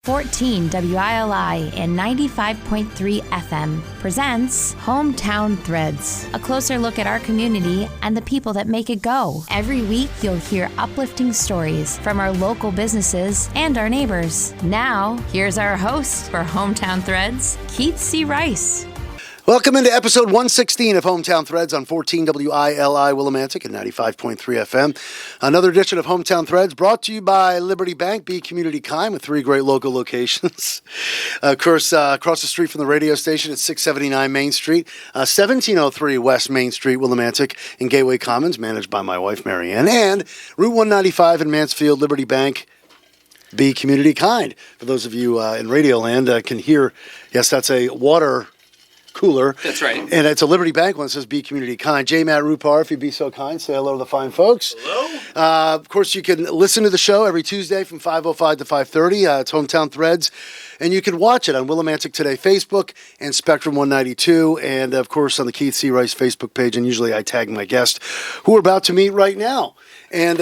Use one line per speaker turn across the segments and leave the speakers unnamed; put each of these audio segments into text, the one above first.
14 WILI and 95.3 FM presents Hometown Threads, a closer look at our community and the people that make it go. Every week, you'll hear uplifting stories from our local businesses and our neighbors. Now, here's our host for Hometown Threads, Keith C. Rice.
Welcome into episode 116 of Hometown Threads on 14 WILI Willimantic and 95.3 FM. Another edition of Hometown Threads brought to you by Liberty Bank, Be Community Kind, with three great local locations. Of course, across the street from the radio station at 679 Main Street, 1703 West Main Street, Willimantic, in Gateway Commons, managed by my wife, Marianne, and Route 195 in Mansfield, Liberty Bank, Be Community Kind. For those of you in Radioland can hear, yes, that's a water cooler.
That's right.
And it's a Liberty Bank one that says Be Community Kind. J. Matt Rupar, if you'd be so kind, say hello to the fine folks.
Hello.
Of course, you can listen to the show every Tuesday from 5:05 to 5:30. It's Hometown Threads. And you can watch it on Willimantic Today Facebook and Spectrum 192. And, of course, on the Keith C. Rice Facebook page. And usually I tag my guest who we're about to meet right now. And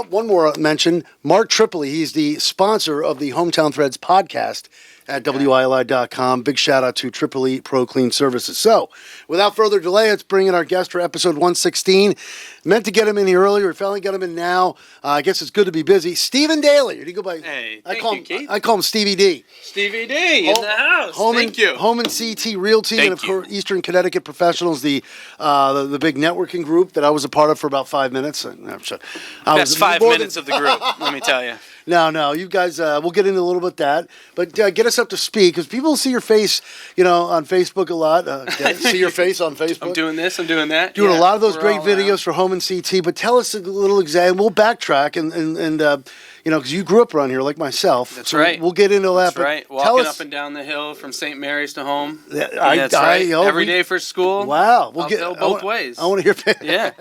one more mention, Mark Tripoli. He's the sponsor of the Hometown Threads podcast at WILI.com. Big shout out to Tripoli Pro Clean Services. So, without further delay, let's bring in our guest for episode 116. Meant to get him in here earlier. We finally got him in now. I guess it's good to be busy. Stephen Daly. Did he go by?
Hey,
I
Keith.
call him Stevie D.
Stevie D in the house.
Thank
you.
Home and CT Realty,
Thank
and of course Eastern Connecticut Professionals, the big networking group that I was a part of for about 5 minutes.
Best 5 minutes of the group, let me tell you.
No, you guys, we'll get into a little bit of that. But get us up to speed, because people see your face, on Facebook a lot. See your face on Facebook.
I'm doing this, I'm doing that.
Doing a lot of those great videos for Home and CT. But tell us a little exact, we'll backtrack, and because you grew up around here like myself.
That's right.
We'll get into that.
That's right. Walking up and down the hill from St. Mary's to home. That's right. Every day for school.
Wow.
We'll get both ways.
I want to hear.
Yeah.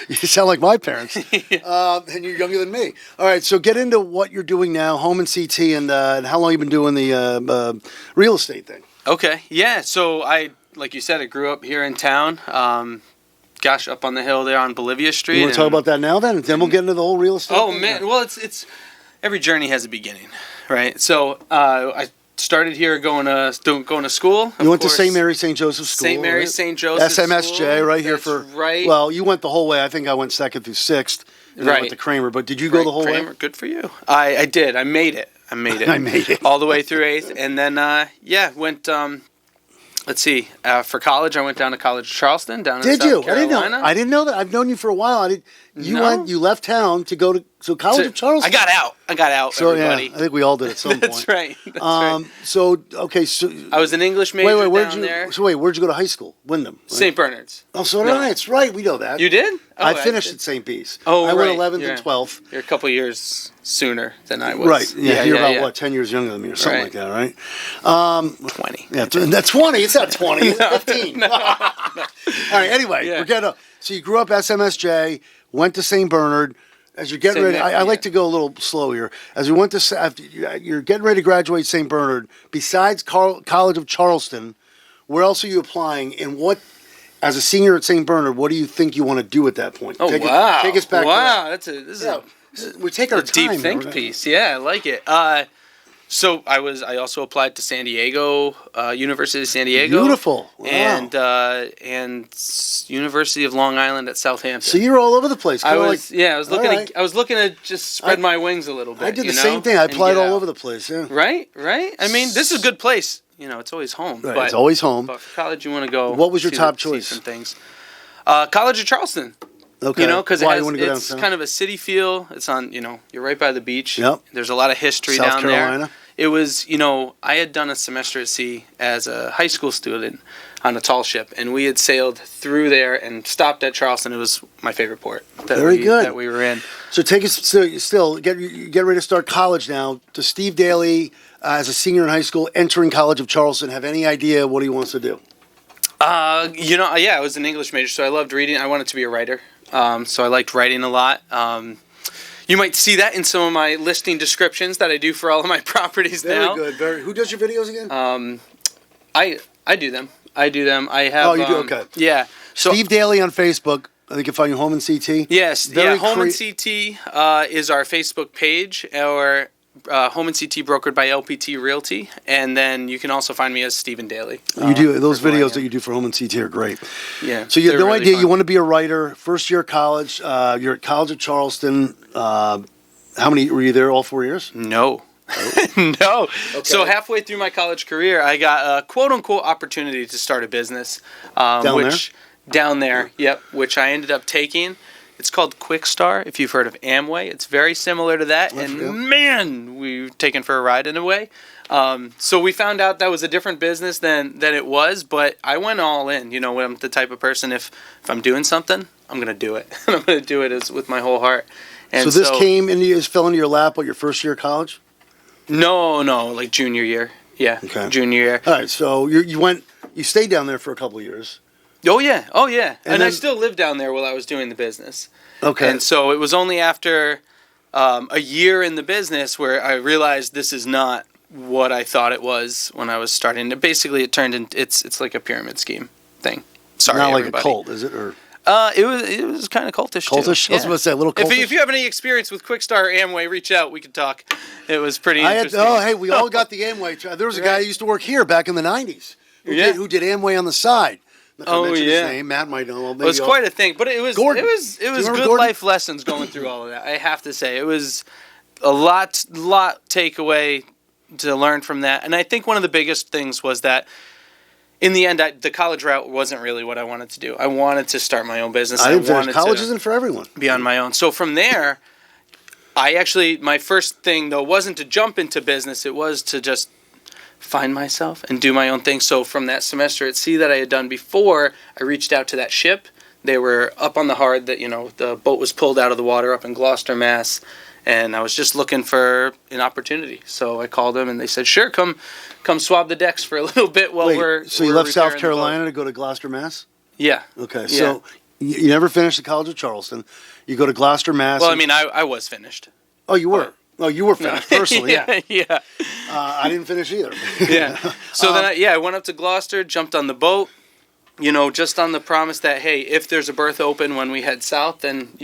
You sound like my parents. And you're younger than me. All right, so get into what you're doing now, Home and CT, and how long you've been doing the real estate thing.
Okay. Yeah. So like you said, I grew up here in town. Up on the hill there on Bolivia Street.
You want to talk about that now, then? Then we'll get into the whole real estate thing?
Man. Well, it's every journey has a beginning, right? So I started here going to school.
You went to St. Mary St. Joseph School.
St. Mary St. Joseph
SMSJ, right here
for right.
Well, you went the whole way. I think I went 2nd through 6th. And I went to Kramer, but did you go the whole way?
Good for you. I did. I made it. I made it all the way through 8th, and then went. Let's see. For college, I went down to College of Charleston down in South Carolina.
I didn't know that. I've known you for a while. You left town to go to College of Charleston.
I got out.
So
everybody.
Yeah, I think we all did at some point.
That's right.
So okay. So
I was an English major down there.
So where'd you go to high school? Wyndham. Right?
St. Bernard's.
Oh, so did I. It's right. We know that.
You did?
I finished at St. B's.
Oh,
I went 11th and 12th.
You're a couple years sooner than I was.
Right. Yeah. You're about 10 years younger than me or something like that, right?
20.
Yeah, that's 20. It's not 20. It's 15.
No.
All right. Anyway, forget it. So you grew up SMSJ, went to St. Bernard. As you're getting ready, I like to go a little slow here. As you went to, after you're getting ready to graduate St. Bernard, besides College of Charleston, where else are you applying? And what, as a senior at St. Bernard, what do you think you want to do at that point?
Oh,
take us back.
Wow,
we take our time.
Deep think piece. Yeah, I like it. So I also applied to San Diego, University of San Diego.
Beautiful. Wow.
And University of Long Island at Southampton.
So you're all over the place.
I was looking to just spread my wings a little bit.
I did the same thing. I applied all over the place. Yeah.
Right. I mean, this is a good place. It's always home.
Right, it's always home.
But for college, you want to go.
What was your top choice?
See some things. College of Charleston.
Okay.
Because it's kind of a city feel. It's on, you're right by the beach.
Yep.
There's a lot of history
South
down
Carolina.
there. It was, I had done a semester at sea as a high school student on a tall ship, and we had sailed through there and stopped at Charleston. It was my favorite port that we were in.
So take us, get ready to start college now. To Steve Daly, as a senior in high school, entering College of Charleston, have any idea what he wants to do?
I was an English major, so I loved reading. I wanted to be a writer, so I liked writing a lot. You might see that in some of my listing descriptions that I do for all of my properties now.
Very good. Who does your videos again?
I do them. I have.
Oh, you do? Okay.
Yeah. So,
Steve Daly on Facebook. They can find you Home and CT.
Yes. Home and CT is our Facebook page, Home and CT brokered by LPT Realty, and then you can also find me as Stephen Daly.
You do those videos that you do for Home and CT are great.
Yeah.
So you had no
really
idea
fun.
you want to be a writer. First year of college. You're at College of Charleston. How many were you there? All 4 years?
No. No. Okay. So halfway through my college career, I got a quote-unquote opportunity to start a business. Down there, yep, which I ended up taking. It's called Quickstar, if you've heard of Amway. It's very similar to that, man, we were taken for a ride in a way. So we found out that was a different business than it was, but I went all in. You know, I'm the type of person, if I'm doing something, I'm going to do it. And I'm going to do it with my whole heart. And
so this fell into your lap, your first year of college?
No, like junior year. Yeah, okay. Junior year.
All right, so you stayed down there for a couple of years.
Oh yeah. And I still lived down there while I was doing the business. Okay. And so it was only after a year in the business where I realized this is not what I thought it was when I was starting. Basically, it turned into it's like a pyramid scheme thing. Sorry,
not
everybody.
Like a cult, is it? Or
it was kind of cultish.
Cultish.
Too.
I was about to say a little cultish.
If you have any experience with Quickstar or Amway, reach out. We could talk. It was pretty interesting.
We all got the Amway. There was a guy who used to work here back in the '90s who did Amway on the side. His name. Matt might know. Maybe
it was quite a thing, but it was
Gordon.
It was good Gordon? Life lessons going through all of that. I have to say, it was a lot takeaway to learn from that. And I think one of the biggest things was that in the end, the college route wasn't really what I wanted to do. I wanted to start my own business.
College isn't for everyone.
Be on my own. So from there, my first thing though wasn't to jump into business. It was to just find myself and do my own thing. So from that semester at sea that I had done before, I reached out to that ship. They were up on the hard that, the boat was pulled out of the water up in Gloucester, Mass. And I was just looking for an opportunity. So I called them and they said, sure, come swab the decks for a little bit while
So you left South Carolina to go to Gloucester, Mass?
Yeah.
Okay. So you never finished the College of Charleston. You go to Gloucester, Mass.
Well, I was finished.
Oh, you were? Oh, you were finished, personally,
yeah.
I didn't finish either.
Yeah. So then I went up to Gloucester, jumped on the boat, just on the promise that, hey, if there's a berth open when we head south, then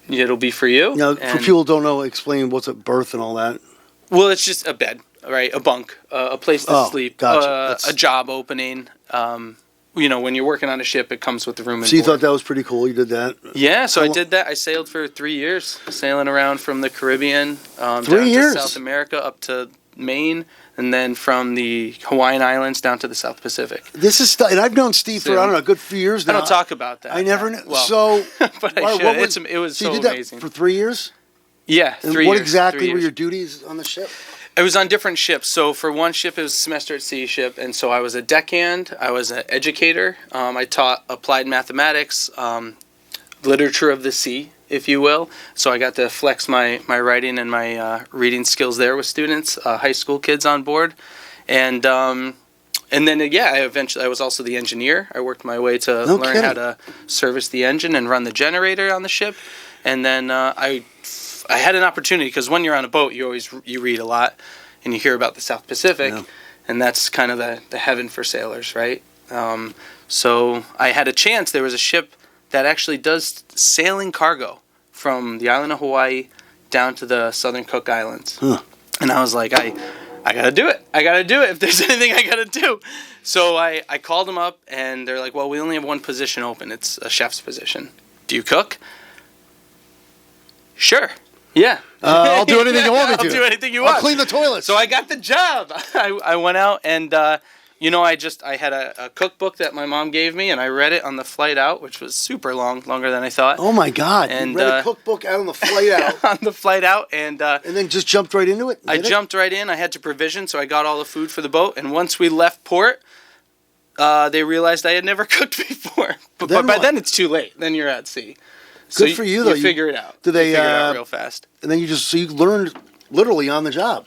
it'll be for you.
Now, for people who don't know, explain what's a berth and all that.
Well, it's just a bed, right? A bunk, a place to sleep,
gotcha.
A job opening. When you're working on a ship, it comes with the room and
So you
board.
thought that was pretty cool? You did that?
Yeah, so I did that. I sailed for 3 years, sailing around from the Caribbean down to South America up to Maine, and then from the Hawaiian Islands down to the South Pacific.
And I've known Steve for, a good few years now.
I don't talk about that.
I never knew.
Well,
so,
but I should. It was so
you did
amazing.
That for 3 years?
Yeah,
and
3 years.
What exactly were your duties on the ship?
I was on different ships. So for one ship, it was a semester at sea ship, and so I was a deckhand. I was an educator. I taught applied mathematics, literature of the sea, if you will. So I got to flex my writing and my reading skills there with students, high school kids on board, and then I was also the engineer. I worked my way to learn how to service the engine and run the generator on the ship, and then I had an opportunity because when you're on a boat, you read a lot, and you hear about the South Pacific, and that's kind of the heaven for sailors, right? So I had a chance. There was a ship that actually does sailing cargo from the island of Hawaii down to the Southern Cook Islands, and I was like, I gotta do it. I gotta do it. If there's anything I gotta do, so I called them up, and they're like, well, we only have one position open. It's a chef's position. Do you cook? Sure. Yeah.
I'll do anything you want me to.
I'll do anything you want.
I'll clean the toilets.
So I got the job. I went out and, I had a cookbook that my mom gave me, and I read it on the flight out, which was super longer than I thought.
Oh, my God.
And,
you read a cookbook out on the flight out?
On the flight out. And
then just jumped right into it?
I jumped right in. I had to provision, so I got all the food for the boat. And once we left port, they realized I had never cooked before. But by then it's too late. Then you're at sea.
Good for you, though.
You figure it out.
Did they
figure it out real fast?
And then you learned literally on the job.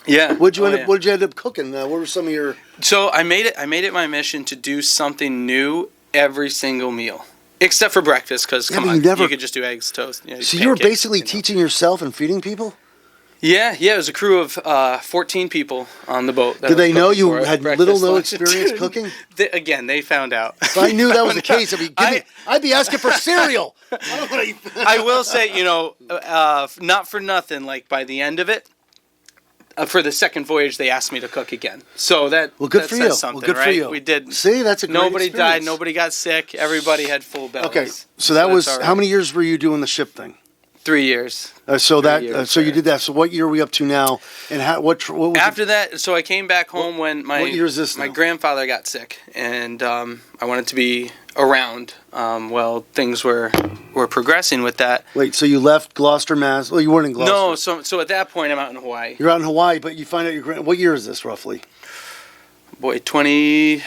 Yeah.
What did you end up cooking? What were some of your?
So I made it my mission to do something new every single meal, except for breakfast. Because you could just do eggs, toast.
So you were basically teaching yourself and feeding people.
Yeah. It was a crew of 14 people on the boat.
Did they know you had no experience cooking?
They found out.
If I knew that was the case, I'd be asking for cereal.
I will say, not for nothing, like by the end of it, for the second voyage, they asked me to cook again. So that
well, good
that
for
says
you.
Something,
well, good
right?
for you.
We did.
See, that's a great
Nobody
experience.
died. Nobody got sick. Everybody had full bellies.
Okay, so that was
all right.
how many years were you doing the ship thing?
3 years.
So
3 years
so you
there.
did that. So what year are we up to now? And what was
After that, so I came back home when
what year is this
my
now?
grandfather got sick, and I wanted to be around while things were progressing with that.
Wait, so you left Gloucester, Mass? Well, you weren't in Gloucester.
No, so at that point, I'm out in Hawaii.
You're out in Hawaii, but you find out what year is this roughly?
Boy, 20.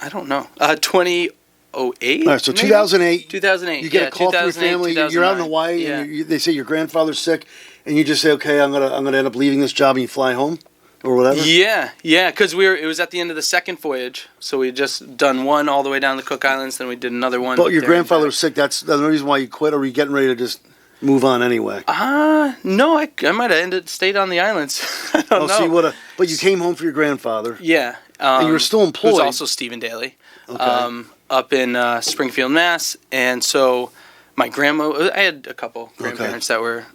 I don't know. 2008.
All right, so 2008.
2008.
You get a call from your
2008,
family. You're out in Hawaii,
Yeah.
and they say your grandfather's sick, and you just say, "Okay, I'm gonna end up leaving this job," and you fly home, or whatever.
Yeah, because it was at the end of the second voyage, so we had just done one all the way down the Cook Islands, then we did another one.
But your
there
grandfather
and
was sick. That's the reason why you quit, or were you getting ready to just move on anyway?
back. No, I might have stayed on the islands. I don't know.
So you would have, but you came home for your grandfather.
Yeah.
And you were still employed.
It was also Stephen Daly.
Okay.
Up in Springfield, Mass. And so my grandma, I had a couple grandparents that were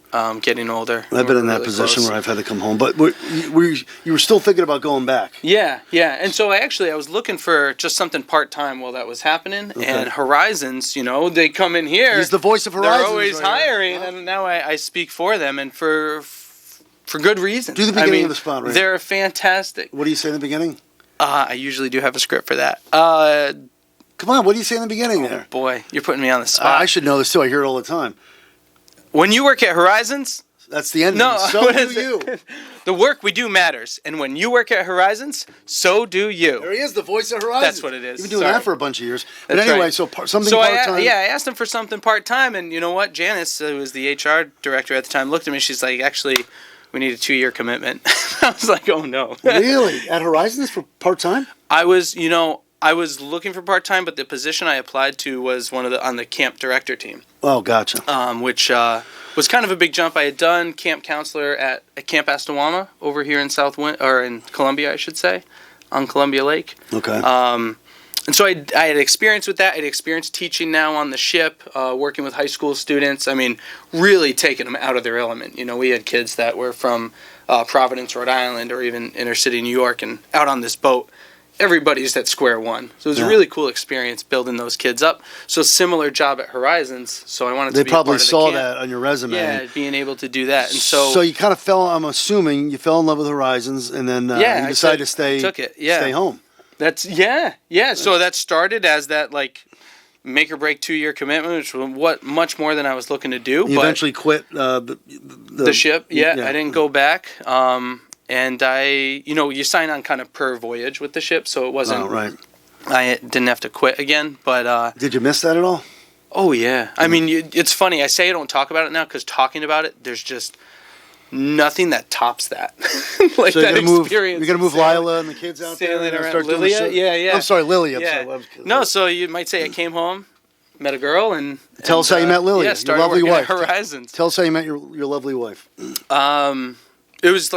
getting older.
I've been in that
really
position
close.
where I've had to come home, but you were still thinking about going back.
Yeah. And so I was looking for just something part-time while that was happening.
Okay.
And Horizons, they come in here.
He's the voice of Horizons.
They're always
right here.
hiring, and now I speak for them, and for good reason.
Do the beginning of the spot, right?
They're fantastic.
What do you say in the beginning?
I usually do have a script for that.
Come on, what do you say in the beginning there?
Boy, you're putting me on the spot.
I should know this too. I hear it all the time.
When you work at Horizons,
That's the end.
No,
So
what
do
is it?
you.
the work we do matters. And when you work at Horizons, so do
There
you.
he is, the voice of Horizons.
That's what it is.
You've been doing
Sorry.
that for a bunch of years. But
That's
anyway,
right.
so something
So
part-time.
I asked him for something part-time, and you know what? Janice, who was the HR director at the time, looked at me. She's like, actually, we need a 2-year commitment. I was like, oh, no.
Really? At Horizons for part-time?
I was looking for part-time, but the position I applied to was on the camp director team.
Oh, gotcha.
Which was kind of a big jump. I had done camp counselor at Camp Astawama over here in in Columbia, I should say, on Columbia Lake.
Okay.
And so I had experience with that. I had experience teaching now on the ship, working with high school students. I mean, really taking them out of their element. We had kids that were from Providence, Rhode Island, or even inner city New York, and out on this boat. Everybody's at square one. So it was a really cool experience building those kids up. So similar job at Horizons. So I wanted to
They
be
probably
part of the
saw
camp.
that on your resume.
Yeah, being able to do that. And
So you kind of I'm assuming you fell in love with Horizons, and then you decided to stay home.
Yeah. So that started as that make or break 2-year commitment, which was much more than I was looking to do.
You
but
eventually quit
the ship. Yeah, I didn't go back. And you sign on kind of per voyage with the ship, so it wasn't.
Oh, right.
I didn't have to quit again, but.
Did you miss that at all?
Oh yeah. I mean, it's funny. I say I don't talk about it now because talking about it, there's just nothing that tops that.
So
that experience.
You're gonna move Lila and the kids out there
Sailing
and
around
start doing the
Lilia?
shit?
Yeah.
I'm sorry, Lily. I'm
Yeah.
sorry.
No, so you might say I came home, met a girl, and
Tell us how you met Lily,
Yeah,
your
started
lovely
working
wife.
at Horizons.
Tell us how you met your lovely wife.
It was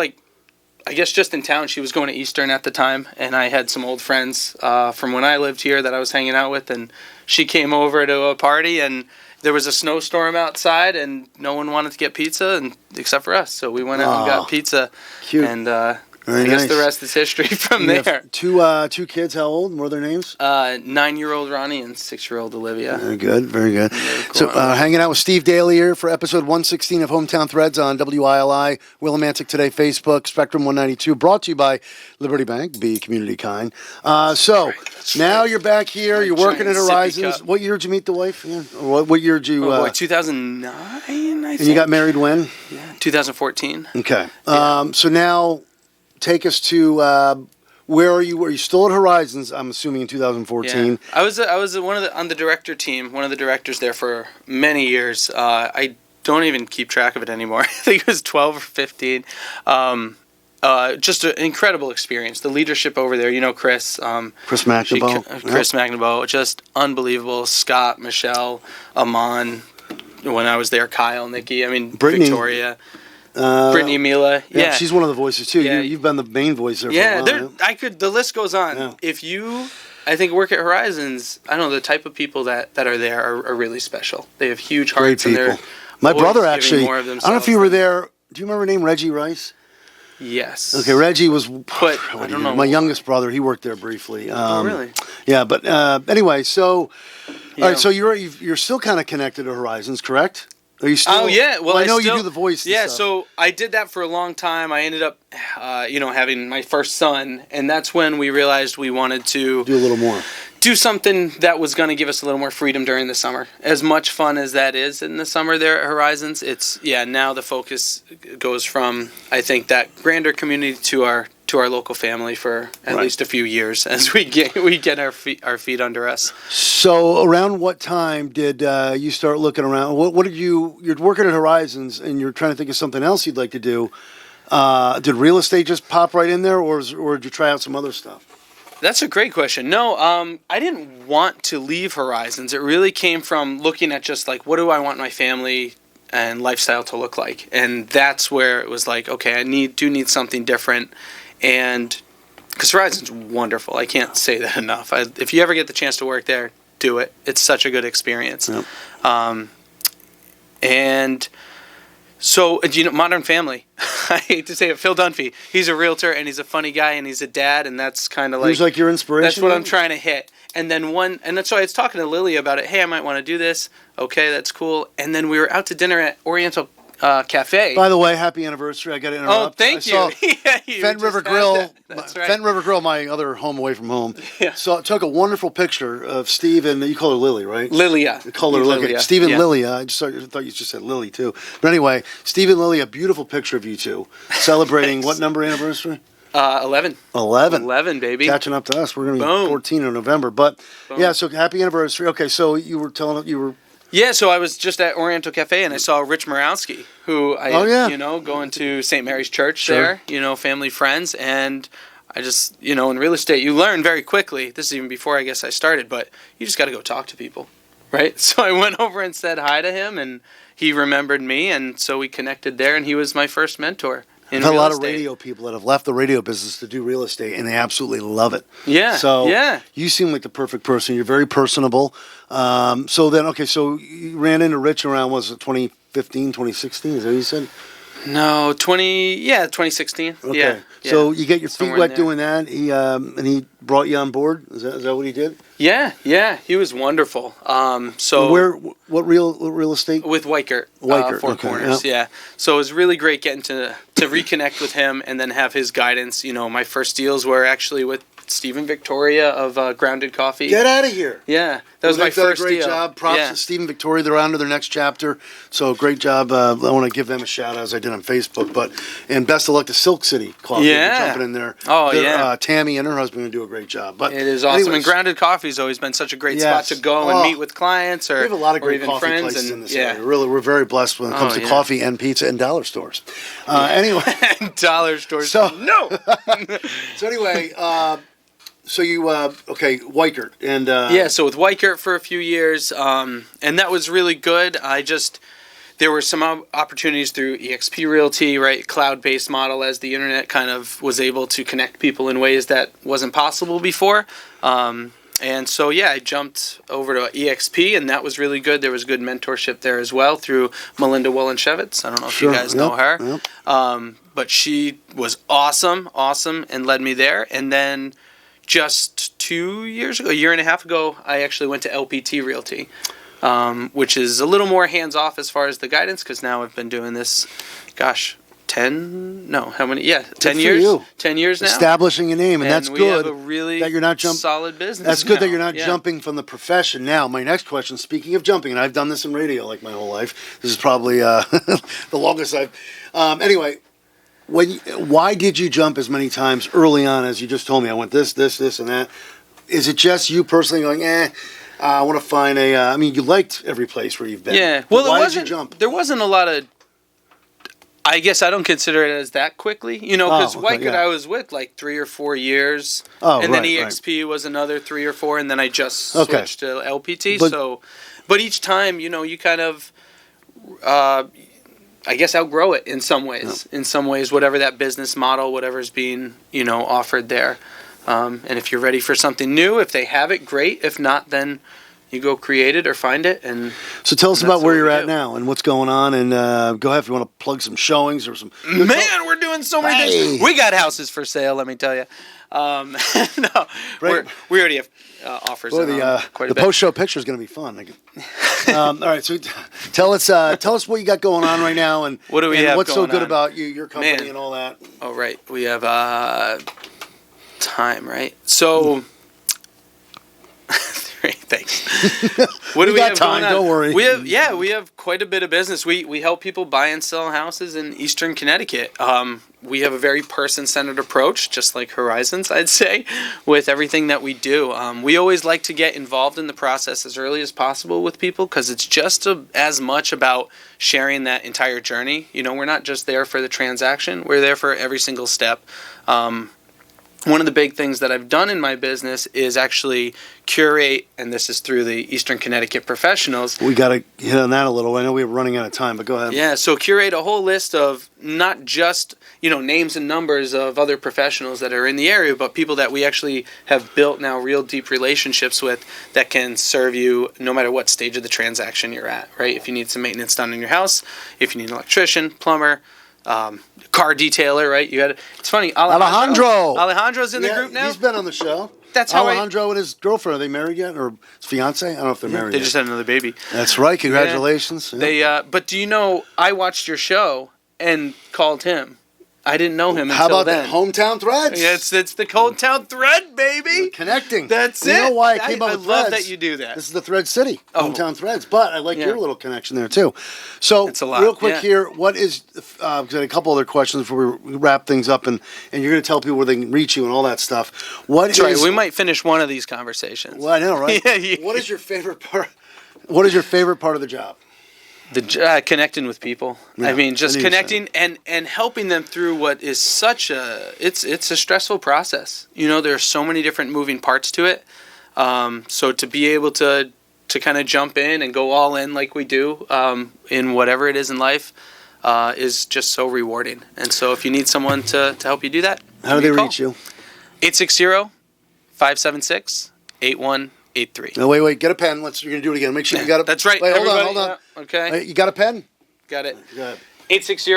I guess just in town. She was going to Eastern at the time, and I had some old friends from when I lived here that I was hanging out with, and she came over to a party, and there was a snowstorm outside, and no one wanted to get pizza except for us. So we went out and got pizza.
Cute.
And
Very
I guess
nice.
the rest is history from
You have
there.
two kids. How old? What are their names?
9-year-old Ronnie and 6-year-old Olivia.
Very good. Very good.
cool.
So hanging out with Steve Daly here for episode 116 of Hometown Threads on WILI, Willimantic Today, Facebook, Spectrum 192, brought to you by Liberty Bank. Be community kind. So now you're back here. You're working at
Giant sippy
Horizons.
cup.
What year did you meet the wife? Yeah. Or what year did you?
2009, I think.
And you got married when?
Yeah, 2014.
Okay. So now take us to where are you? Were you still at Horizons? I'm assuming in 2014.
Yeah. I was on the director team, one of the directors there for many years. I don't even keep track of it anymore. I think it was 12 or 15. Just an incredible experience. The leadership over there, Chris.
Chris McNaboe.
Chris McNaboe, just unbelievable. Scott, Michelle, Amon. When I was there, Kyle, Nikki. I mean,
Brittany.
Victoria. Brittany Mila. Yeah.
She's one of the voices too.
Yeah.
You've been the main voice there for a while.
The list goes on.
Yeah.
If you, I think, work at Horizons, I don't know, the type of people that are there are really special. They have huge
Great
hearts. And
people.
they're
My
always
brother
giving
actually,
more of
I don't know if you were there, Do you remember the name Reggie Rice?
Yes.
Okay, Reggie was.
But I don't know.
My youngest brother. He worked there briefly.
Oh, really?
Yeah, but anyway, so
Yeah.
all right, so you're still kind of connected to Horizons, correct? Are you still?
Oh yeah. Well,
I know you do the voice.
Yeah.
And stuff.
So I did that for a long time. I ended up, having my first son, and that's when we realized we wanted to
do a little more.
Do something that was going to give us a little more freedom during the summer. As much fun as that is in the summer there at Horizons, now the focus goes from, I think, that grander community to our local family for at least a few years as we get our feet under us.
So around what time did you start looking around? What did you're working at Horizons and you're trying to think of something else you'd like to do. Did real estate just pop right in there or did you try out some other stuff?
That's a great question. No, I didn't want to leave Horizons. It really came from looking at just like, what do I want my family and lifestyle to look like? And that's where it was like, okay, I do need something different. And because Horizons wonderful. I can't say that enough. If you ever get the chance to work there, do it. It's such a good experience.
Yep.
And so, Modern Family. I hate to say it. Phil Dunphy. He's a realtor and he's a funny guy and he's a dad and that's kind of like.
He's like your inspiration.
That's what I'm trying to hit. And then that's why I was talking to Lily about it. Hey, I might want to do this. Okay, that's cool. And then we were out to dinner at Oriental Cafe.
By the way, happy anniversary. I got to interrupt.
Oh, thank you.
Fenton River Grill.
That's right.
Fenton River Grill, my other home away from home.
Yeah.
So I took a wonderful picture of Steve and you call her Lily, right?
Lilia.
You call her Lilia. Steve and Lilia. I thought you just said Lily too. But anyway, Steve and Lilia, beautiful picture of you two celebrating what number anniversary?
11. 11, baby.
Catching up to us. We're going to be 14 in November. But yeah, so happy anniversary. Okay, so you were telling you were.
Yeah, so I was just at Oriental Cafe and I saw Rich Morawski, who going to St. Mary's Church there, family, friends, and I just, in real estate, you learn very quickly. This is even before I guess I started, but you just got to go talk to people, right? So I went over and said hi to him, and he remembered me, and so we connected there, and he was my first mentor.
I've had a lot of radio people that have left the radio business to do real estate, and they absolutely love it.
Yeah.
So
yeah.
You seem like the perfect person. You're very personable. So you ran into Rich around, was it 2015, 2016? Is that what you said?
No, 2016.
Okay.
Yeah.
So you get your feet wet
there.
doing that. He brought you on board. Is that what he did?
Yeah. He was wonderful.
What real estate?
With Weichert. Four Corners.
Yep.
Yeah. So it was really great getting to reconnect with him and then have his guidance. My first deals were actually with Stephen Victoria of Grounded Coffee.
Get out of here.
Yeah, that was my first deal.
Great job. Props to Stephen Victoria. They're on to their next chapter. So great job. I want to give them a shout out as I did on Facebook. And best of luck to Silk City Coffee.
Yeah.
Jumping in there.
Oh, yeah.
Tammy and her husband will do a great job. But
it is awesome.
anyways,
And Grounded Coffee has always been such a great spot to go and meet with clients or,
we have a lot of great
even
coffee
friends.
places in this area. Really, we're very blessed when it comes to coffee and pizza and dollar stores. Anyway.
Dollar stores.
So,
no.
So anyway, so you Weichert and
so with Weichert for a few years, and that was really good. There were some opportunities through eXp Realty, right, cloud-based model, as the internet kind of was able to connect people in ways that wasn't possible before. And so I jumped over to eXp, and that was really good. There was good mentorship there as well through Melinda Wollenshevitz. I don't know if you guys know her, but she was awesome, and led me there. And then just 2 years ago, a year and a half ago, I actually went to LPT Realty, which is a little more hands-off as far as the guidance, because now I've been doing this, 10 years.
You.
10 years now.
Establishing a name, and that's good.
We have a really
that you're not
solid business.
That's good
now.
that you're not jumping from the profession. Now, my next question, speaking of jumping, and I've done this in radio like my whole life. This is probably the longest I've... Anyway... Why did you jump as many times early on as you just told me? I went this, and that. Is it just you personally going, I want to find you liked every place where you've been.
Yeah. Well,
why did you jump?
There wasn't a lot of, I guess I don't consider it as that quickly, because Weichert I was with like 3 or 4 years. And then eXp was another 3 or 4, and then I just switched to LPT. But each time, you kind of... I guess outgrow it in some ways. In some ways, whatever that business model, whatever's being, offered there. And if you're ready for something new, if they have it, great. If not, then, You go create it or find it, and
So tell us
and
about
that's
where
what
you're
we
at
do.
now and what's going on. And go ahead if you want to plug some showings or some.
Man, we're doing so many
Hey.
things. We got houses for sale, let me tell you. No, we already have offers.
Boy,
Quite
the
a bit.
post-show picture is going to be fun. All right, so tell us what you got going on right now, and
What do we
and
have
what's so
going
good
on?
about your company
Man.
and all that.
Oh, right. We have time, right? So, great, thanks. What do
We
we
got
have
time,
going on?
don't worry.
We have quite a bit of business. We help people buy and sell houses in Eastern Connecticut. We have a very person-centered approach, just like Horizons, I'd say, with everything that we do. We always like to get involved in the process as early as possible with people because it's just as much about sharing that entire journey. You know, we're not just there for the transaction. We're there for every single step. One of the big things that I've done in my business is actually curate, and this is through the Eastern Connecticut professionals.
We got to hit on that a little. I know we're running out of time, but go ahead.
Yeah, so curate a whole list of not just, names and numbers of other professionals that are in the area, but people that we actually have built now real deep relationships with that can serve you no matter what stage of the transaction you're at, right? If you need some maintenance done in your house, if you need an electrician, plumber, car detailer, right? It's funny. Alejandro's in the group now.
He's been on the show.
That's how
Alejandro and his girlfriend, are they married yet? Or his fiance? I don't know if they're married
They
yet.
just had another baby.
That's right. Congratulations. Yeah.
But do you know, I watched your show and called him. I didn't know him
How
until
about
then.
that? Hometown Threads?
Yeah, it's the Hometown Thread, baby.
We're connecting.
That's
You
it.
know why I came up
I
with
love
Threads?
that you do that.
This is the Thread City,
Oh.
Hometown Threads. But I like
Yeah.
your little connection there, too. So,
It's a lot,
real quick
yeah.
here, what is, because I had a couple other questions before we wrap things up, and you're going to tell people where they can reach you and all that stuff.
That's right. We might finish one of these conversations.
Well, I know, right?
Yeah.
What is your favorite part? What is your favorite part of the job?
Connecting with people.
Yeah,
I mean, just
100%.
connecting and helping them through what is such it's a stressful process. There are so many different moving parts to it. So to be able to kind of jump in and go all in like we do in whatever it is in life is just so rewarding. And so if you need someone to help you do that,
How do
give me
they
a call.
reach you?
860-576-8183.
No, wait, get a pen. You're going to do it again. Make sure you got it.
That's right.
Wait, hold
everybody.
on.
Yeah, okay.
Hey, you got a pen?
Got it.
Go ahead.
860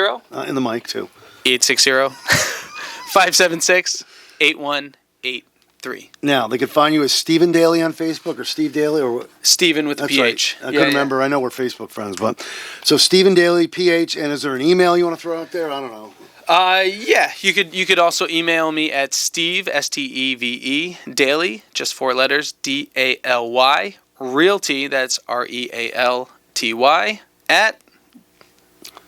In the mic, too.
860-576-8183.
Now, they can find you as Stephen Daly on Facebook or Steve Daly or what?
Steven with the
That's
PH.
right. I couldn't remember. I know we're Facebook friends, but so Stephen Daly, PH, and is there an email you want to throw out there? I don't know.
Yeah, you could also email me at Steve, Steve, Daly, just 4 letters, Daly, Realty, that's Realty, at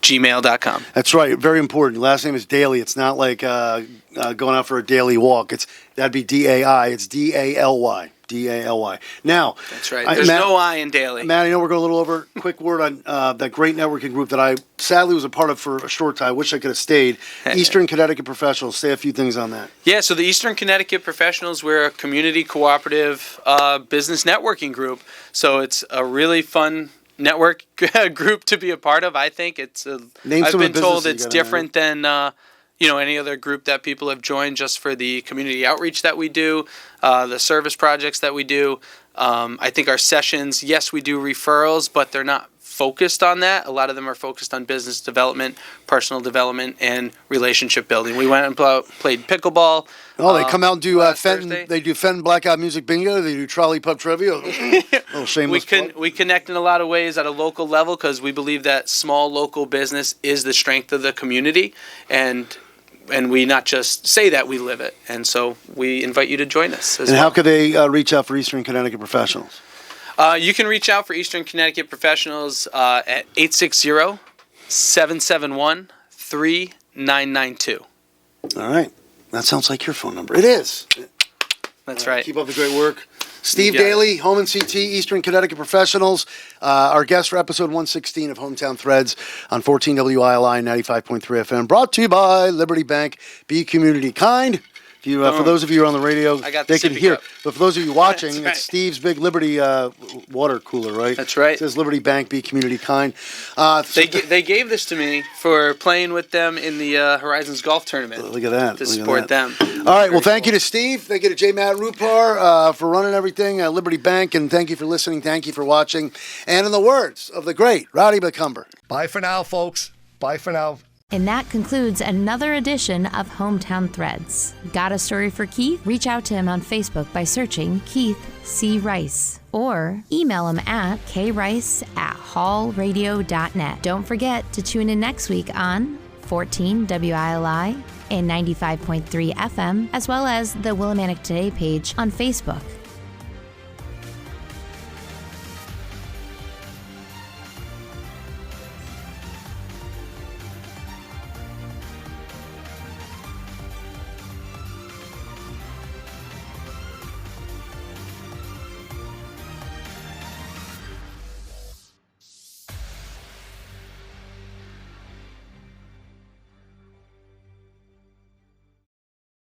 gmail.com.
That's right. Very important. Last name is Daly. It's not like going out for a daily walk. That'd be DAI. It's DALY. DALY. Now,
That's right. There's no I in Daly.
Matt, I know we're going a little over. Quick word on that great networking group that I sadly was a part of for a short time. I wish I could have stayed. Eastern Connecticut Professionals. Say a few things on that.
Yeah, so the Eastern Connecticut Professionals, we're a community cooperative business networking group. So it's a really fun network group to be a part of. I think I've been told it's different than any other group that people have joined just for the community outreach that we do, the service projects that we do. I think our sessions, yes, we do referrals, but they're not focused on that. A lot of them are focused on business development, personal development, and relationship building. We went and played pickleball.
Oh, they come out and do Fenton.
Thursday.
They do Fenton Blackout Music Bingo. They do Trolley Pub Trivia. Little shameless plug.
We connect in a lot of ways at a local level because we believe that small local business is the strength of the community, and we not just say that, we live it. And so we invite you to join us as
And
well.
how could they reach out for Eastern Connecticut Professionals?
You can reach out for Eastern Connecticut Professionals at 860-771-3992.
All right. That sounds like your phone number. It is.
That's right.
Keep up the great work. Steve
You got
Daly, Home and CT, Eastern Connecticut Professionals. Our guest for episode 116 of Hometown Threads on 14 WILI 95.3 FM. Brought to you by Liberty Bank. Be community kind. If you, for those of you who are on the radio,
I got the
they can
sippy
hear.
cup.
But for those of you watching,
That's right.
it's Steve's big Liberty water cooler, right?
That's right.
It says Liberty Bank, be community kind.
They gave this to me for playing with them in the Horizons Golf Tournament.
Look at that.
To support them.
All right. Well, thank you to Steve. Thank you to J. Matt Rupar for running everything, Liberty Bank, and thank you for listening. Thank you for watching. And in the words of the great Rowdy McCumber.
Bye for now, folks. Bye for now.
And that concludes another edition of Hometown Threads. Got a story for Keith? Reach out to him on Facebook by searching Keith C. Rice or email him at krice@hallradio.net. Don't forget to tune in next week on 14 WILI and 95.3 FM, as well as the Willimantic Today page on Facebook.